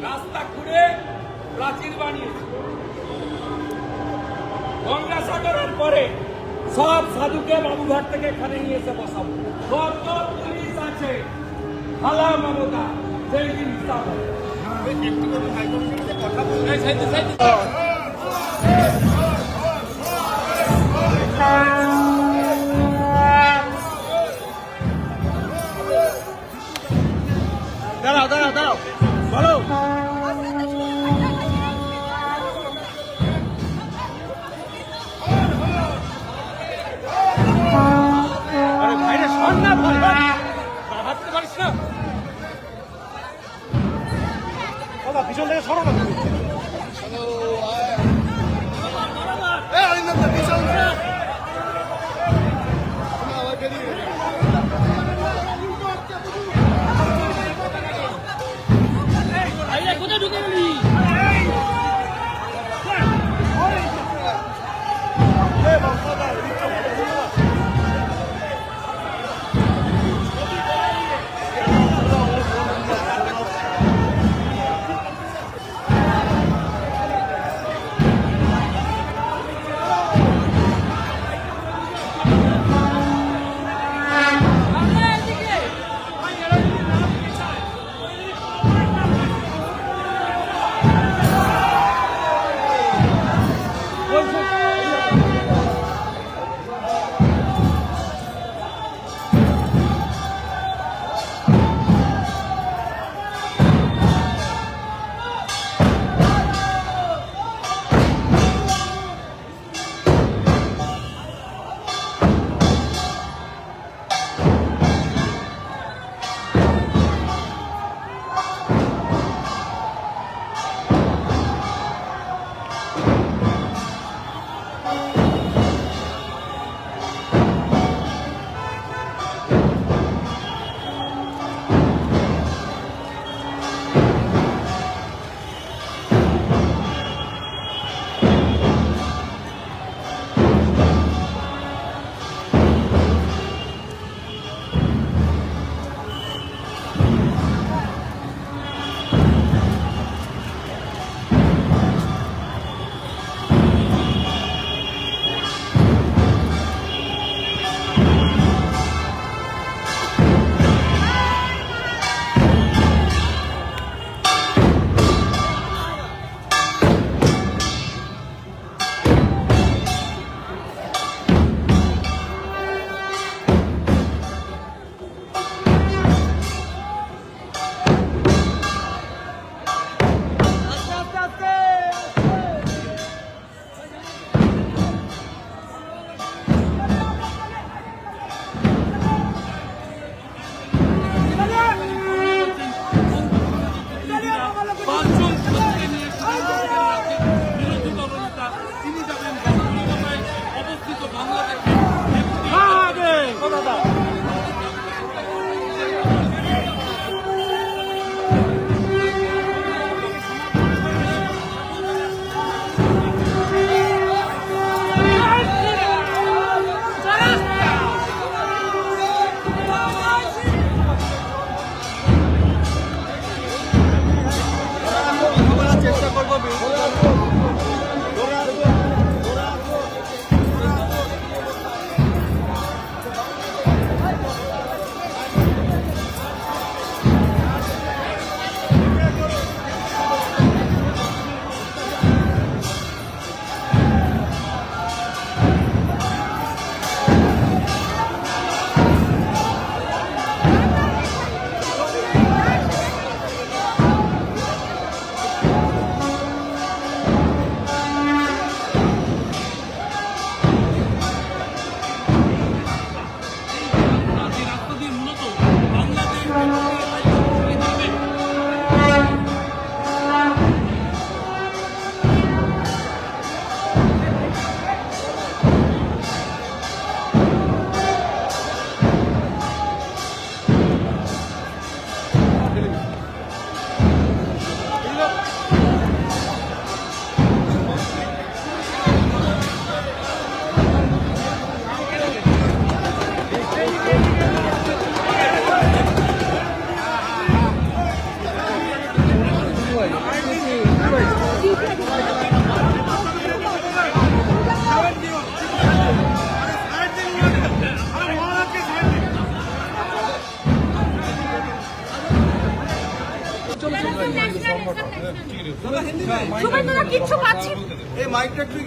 রাস্তা খুঁড়ে প্রাচীর বানিয়েছে। গঙ্গাসাগরের পরে সব সাধুকে বাবুঘাট থেকে এখানে নিয়ে এসে বসাবো। কত পুলিশ আছে, হালা মমতা, সেই দিন হিসাব হবে। দাঁড়াও দাঁড়াও দাঁড়াও বলো। আরে ভাইরে শোন না, হাঁটতে পারিস না দাদা, পিছন থেকে সরো না। কোথায় ঢুকে গেলি?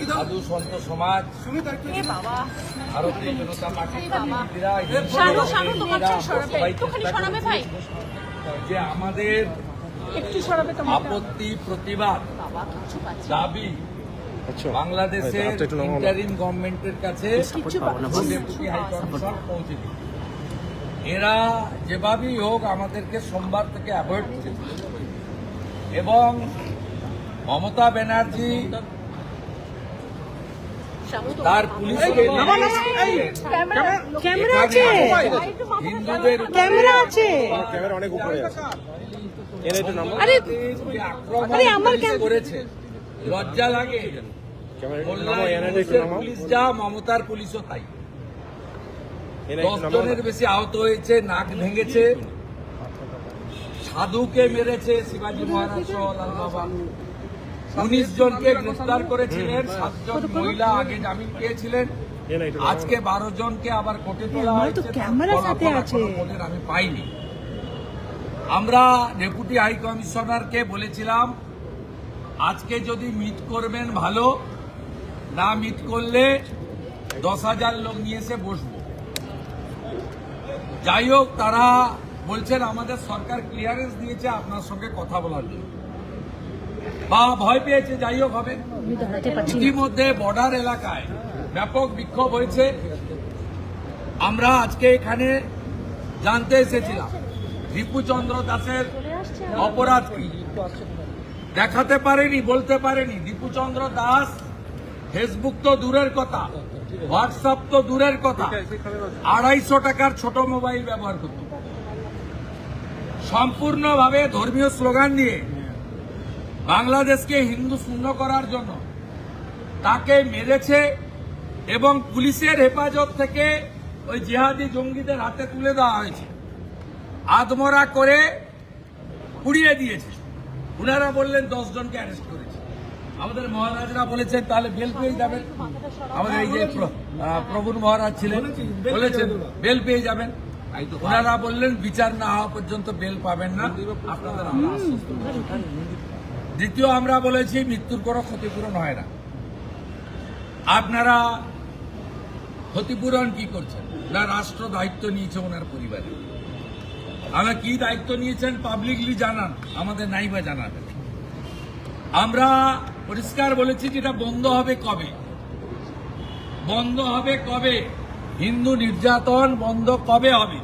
সাধু সন্ত সমাজ, ভারতীয় জনতা পার্টি, যে আমাদের আপত্তি প্রতিবাদ দাবি বাংলাদেশের ইন্টারিম গভর্নমেন্টের কাছে ডেপুটি হাই কমিশনার পৌঁছে দিই। এরা যেভাবেই হোক আমাদেরকে সোমবার থেকে অ্যাভয়েড করেছে এবং মমতা ব্যানার্জি তার পুলিশকে হিন্দুদের করেছে, লজ্জা লাগে। পুলিশ যা, মমতার পুলিশও তাই। 10 জনের বেশি আহত হয়েছে, নাক ভেঙেছে, সাধুকে মেরেছে শিবাজী মহারাজ সহ লাল বাবা। 19 জনকে গ্রেফতার করেছিলেন, 7 জন মহিলা আগে জামিন পেয়েছিলেন, আজকে 12 জনকে আবার কোর্টে তোলা হয়েছে। কোর্টের আমি পাইনি। আমরা ডেপুটি হাই কমিশনারকে বলেছিলাম আজকে যদি মিট করবেন ভালো, না মিট করলে 10,000 লোক নিয়ে এসে বসবো। যাই হোক, তারা বলছেন আমাদের সরকার ক্লিয়ারেন্স দিয়েছে আপনার সঙ্গে কথা বলার জন্য, বা ভয় পেয়েছে। যাই হোক, হবে। ইতিমধ্যে বর্ডার এলাকায় ব্যাপক বিক্ষোভ হয়েছে। আমরা আজকে এখানে জানতে এসেছিলাম দীপুচন্দ্র দাসের অপরাধ কি, দেখাতে পারেনি, বলতে পারেনি। দীপুচন্দ্র দাস ফেসবুক তো দূরের কথা, হোয়াটসঅ্যাপ তো দূরের কথা, 250 টাকার ছোট মোবাইল ব্যবহার করত। সম্পূর্ণভাবে ধর্মীয় স্লোগান দিয়ে বাংলাদেশকে হিন্দু শূন্য করার জন্য তাকে মেরেছে এবং পুলিশের হেফাজত থেকে ওই জিহাদি জঙ্গিদের হাতে তুলে দেওয়া হয়েছে, আদমরা করে পুড়িয়ে দিয়েছে। উনারা বললেন 10 জনকে অ্যারেস্ট করেছে। আমাদের মহারাজরা বলেছেন তাহলে বেল পেয়ে যাবেন। আমাদের এই যে প্রভুর মহারাজ ছিলেন, বলেছেন বেল পেয়ে যাবেন। ওনারা বললেন বিচার না হওয়া পর্যন্ত বেল পাবেন না, আপনাদের আমরা আশ্বস্ত করছি। দ্বিতীয়, আমরা বলেছি মৃত্যুর কোনো ক্ষতিপূরণ হয় না। আপনারা ক্ষতিপূরণ কি করছেন? না, রাষ্ট্র দায়িত্ব নিয়েছে ওনার পরিবারে। আমরা কি দায়িত্ব নিয়েছেন পাবলিকলি জানান, আমাদের নাইবা জানাবেন। আমরা পরিষ্কার বলেছি যেটা বন্ধ হবে কবে, বন্ধ হবে কবে, হিন্দু নির্যাতন বন্ধ কবে হবে।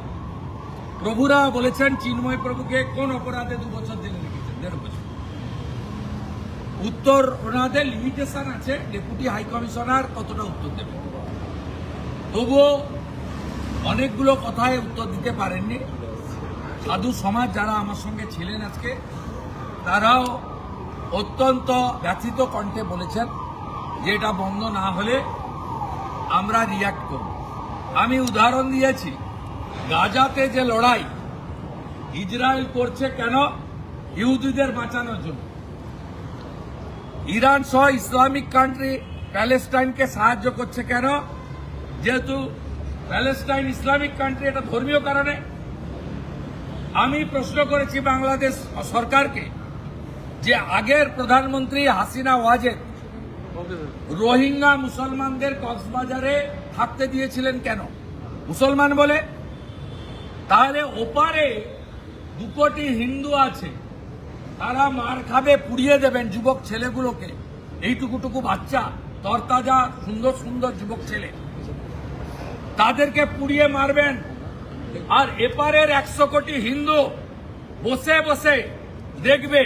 প্রভুরা বলেছেন চিন্ময় প্রভুকে কোন অপরাধে 2 বছর জেলে রেখেছেন, 1.5 বছর। উত্তর ওনাদের লিমিটেশন আছে, ডেপুটি হাই কমিশনার কতটা উত্তর দেবেন। তবুও অনেকগুলো কথায় উত্তর দিতে পারেননি। সাধু সমাজ যারা আমার সঙ্গে ছিলেন আজকে, তারাও অত্যন্ত ব্যথিত কণ্ঠে বলেছেন যে এটা বন্ধ না হলে আমরা রিয়াক্ট করব। আমি উদাহরণ দিয়েছি, গাজাতে যে লড়াই ইসরায়েল করছে কেন? ইহুদিদের বাঁচানোর জন্য। ইরান সহ ইসলামিক কান্ট্রি প্যালেস্টাইনকে সাহায্য করছে কেন? যেহেতু প্যালেস্টাইন ইসলামিক কান্ট্রি, এটা ধর্মীয় কারণে। আমি প্রশ্ন করেছি বাংলাদেশ সরকারকে যে আগের প্রধানমন্ত্রী হাসিনা ওয়াজেদ রোহিঙ্গা মুসলমানদের কক্সবাজারে থাকতে দিয়েছিলেন কেন? মুসলমান বলে। তাহলে ওপারে 2 কোটি হিন্দু আছে, তারা মার খাবে, পুড়িয়ে দেবেন যুবক ছেলেগুলোকে। এইটুকুটুকু বাচ্চা, তরতাজা সুন্দর সুন্দর যুবক ছেলে, তাদেরকে পুড়িয়ে মারবেন। আর এপারের 100 কোটি হিন্দু বসে বসে দেখবে।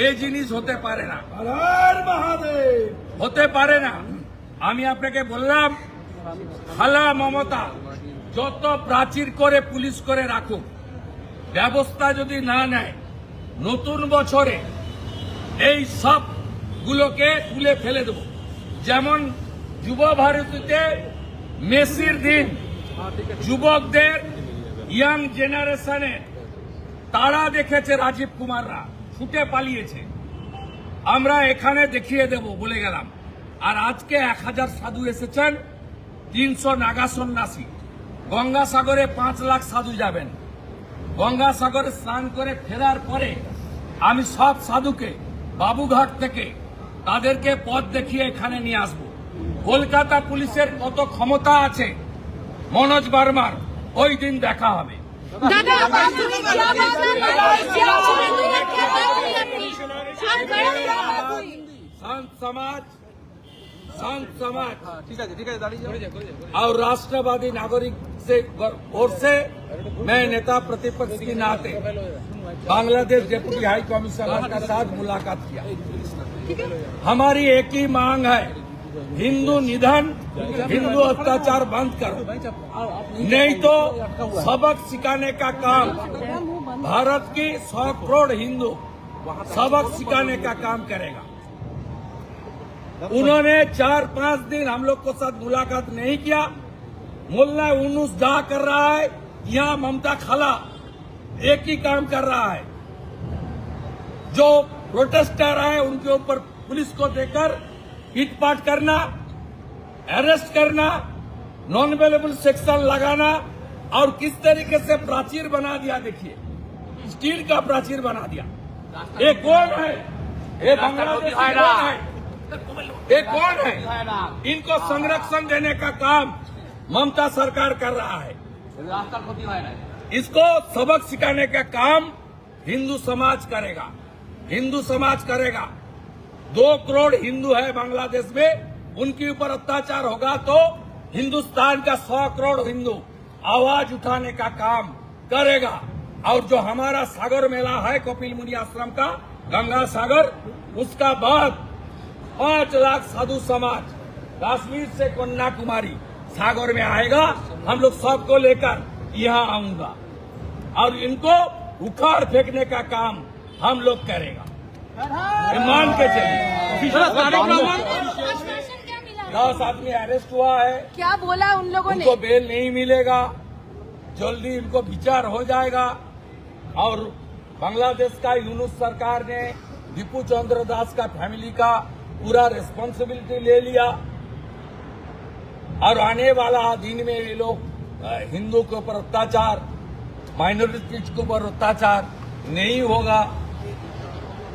এই জিনিস হতে পারে না, হতে পারে না। আমি আপনাকে বললাম, খালা মমতা যত প্রাচীর করে পুলিশ করে রাখুক, ব্যবস্থা যদি না নেয়, নতুন বছরে এই সবগুলোকে তুলে ফেলে দেব। যেমন যুব ভারতীতে মেসির দিন যুবকদের, ইয়াং জেনারেশনের তারা দেখেছে, রাজীব কুমাররা ছুটে পালিয়েছে। আমরা এখানে দেখিয়ে দেব বলে গেলাম। আর আজকে 1000 সাধু এসেছেন, 300 নাগা সন্ন্যাসী। গঙ্গাসাগরে 5 লাখ সাধু যাবেন। গঙ্গাসাগরে স্নান করে ফেরার পরে আমি সব সাধুকে বাবুঘাট থেকে তাদেরকে পথ দেখিয়ে এখানে নিয়ে আসব। কলকাতা পুলিশের কত ক্ষমতা আছে মনোজ বার্মার ওই দিন দেখা হবে। दादा संत समाज ঠিক আছে দাঁড়িয়ে যাও। और राष्ट्रवादी नागरिक से ओर से मैं नेता प्रतिपक्ष के नाते बांग्लादेश डिप्टी हाई कमिश्नर के साथ मुलाकात किया। हमारी एक ही मांग है, हिंदू निधन, हिंदू अत्याचार बंद करो, नहीं तो सबक सिखाने का काम भारत की 100 करोड़ हिंदू सबक सिखाने का काम करेगा। उन्होंने 4-5 दिन हम लोग को साथ मुलाकात नहीं किया। मुल्ला यूनुस जा कर रहा है, यहाँ ममता खाला एक ही काम कर रहा है, जो प्रोटेस्टर है उनके ऊपर पुलिस को देकर पीटपाट करना, अरेस्ट करना, नॉन अवेलेबल सेक्शन लगाना और किस तरीके से प्राचीर बना दिया। देखिए, स्टील का प्राचीर बना दिया। ये कौन है? ये बांग्लादेश कौन है? ये कौन है? इनको संरक्षण देने का काम ममता सरकार कर रहा है। इसको सबक सिखाने का काम हिंदू समाज करेगा। हिंदू समाज करेगा। 2 करोड़ हिंदू है बांग्लादेश में, उनके ऊपर अत्याचार होगा तो हिंदुस्तान का 100 करोड़ हिंदू आवाज उठाने का काम करेगा। और जो हमारा सागर मेला है कपिल मुनि आश्रम का, गंगा सागर, उसका बाद 5 लाख साधु समाज कश्मीर से कन्याकुमारी सागर में आएगा। हम लोग सबको लेकर यहाँ आऊंगा और इनको उखाड़ फेंकने का काम हम लोग करेगा। ये मान के चलिए। 10 आदमी अरेस्ट हुआ है, क्या बोला उन लोगों ने? उनको बेल नहीं मिलेगा, जल्दी इनको विचार हो जाएगा। और बांग्लादेश का यूनुस सरकार ने दीपू चंद्र दास का फैमिली का पूरा रिस्पॉन्सिबिलिटी ले लिया और आने वाला दिन में ये लोग हिंदू के ऊपर अत्याचार, माइनॉरिटीज के ऊपर अत्याचार नहीं होगा।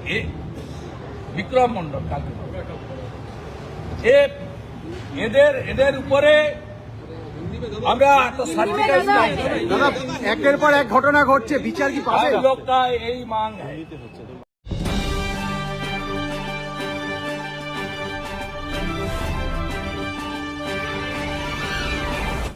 ये विक्रम मंडल का এদের উপরে আমরা তো সার্টিফিকেট দাদা একের পর এক ঘটনা ঘটছে, বিচার কি পাবে? लोग का यही मांग है।